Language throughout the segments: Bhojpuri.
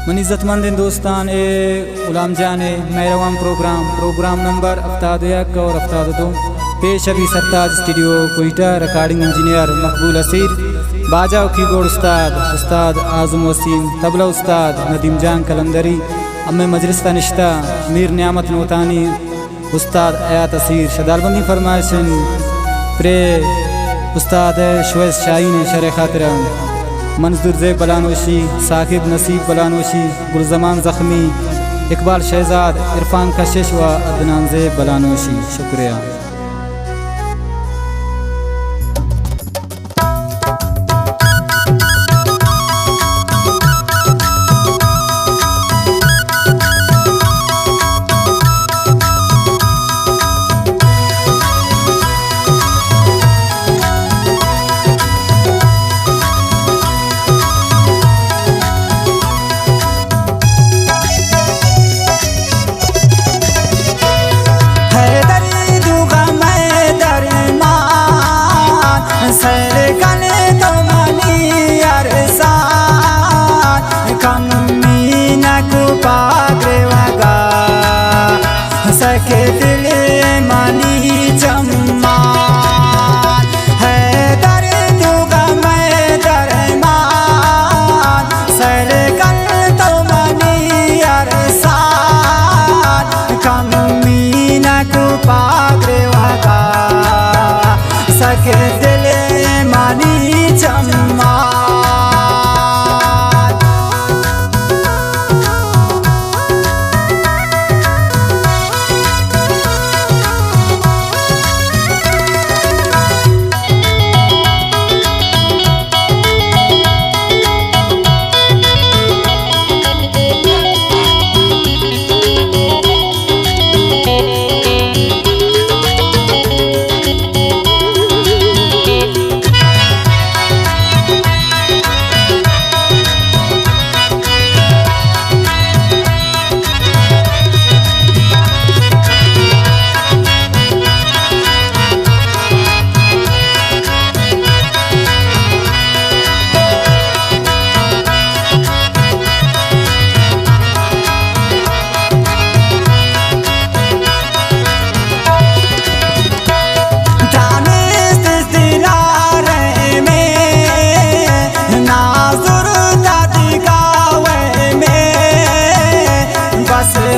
मन इज्जतमंद दोस्तान गुलाम जान मेहरवाम प्रोग्राम नंबर 71 और 72 पेश अभी सरताज स्टूडियो कोयटा रिकॉर्डिंग इंजीनियर मकबूल असीर बाजा कीबोर्ड उस्ताद आज़म वसीम तबला उस्ताद नदीम जान कलंदरी अम्मे मजलिस निश्ता मीर नियामत नोतानी उस्ताद आयात असीर शदालबंदी फरमाइशन प्रे उस्ताद शुएस शाहीन शर खातिर मंजूर ज़ैब बलानोशी साकिब नसीब बलानोशी गुलजमान ज़ख्मी इकबाल शहजाद इरफान कशिश व अदनान ज़ैब बलानोशी। शुक्रिया। सके दिल मानी चम्मा है दर्द गम दरमान सर कल तो मनी अरसान कमी न को पागरे वगा सके दिल मानी चम्मा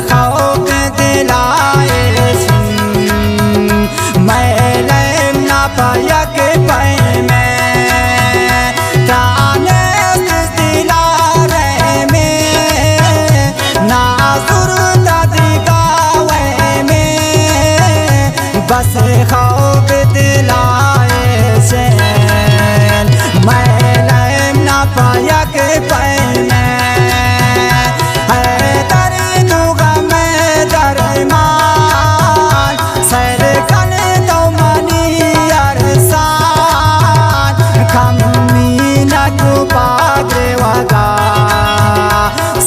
खौफ दिलाए मैं ना पाया के पै में ताने दिला रे में नाजुर दिगावे में बस खौफ दिलाए से मैं ना पाया के पै में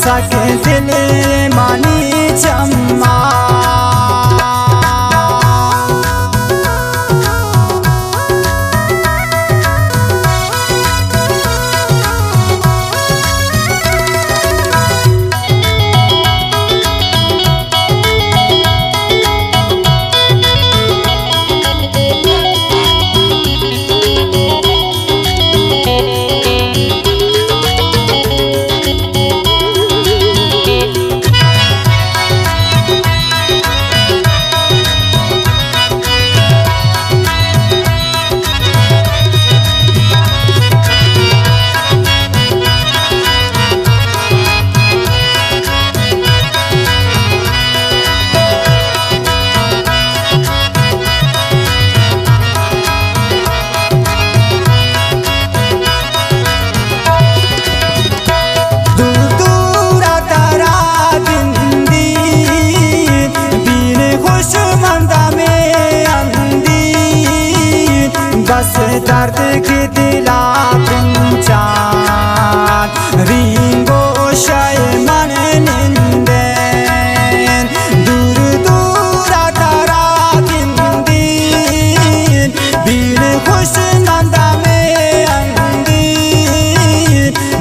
सके दिल मानी चम्मा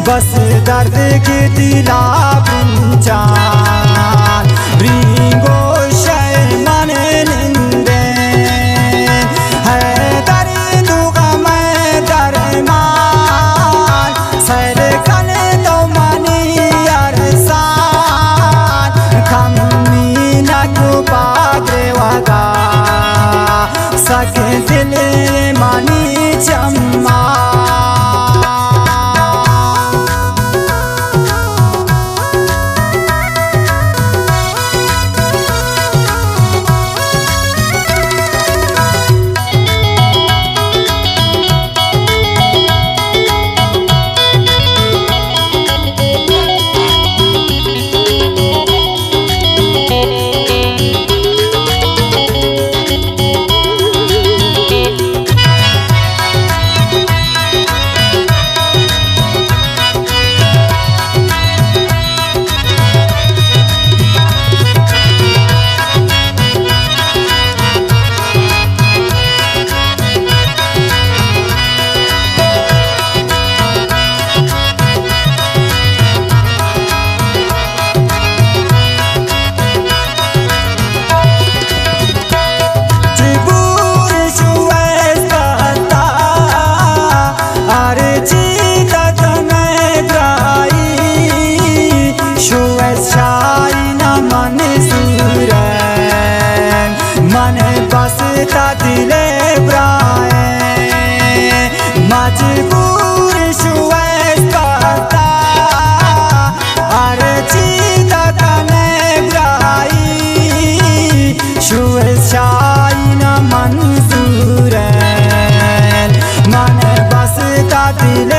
बस दर्द की दिला बिंचान रिंगो शय मन निंदे है दर्द का मैं दरमान सर कन तो मनी अरसान खम्मी न कुपाग्रे वगा सके दिल मनी चम्मा बसता दिले ब्राए मजबूर शुएस करता अरे चीता कने ब्राई शुएस शाई न मंजूर मन बसता दिले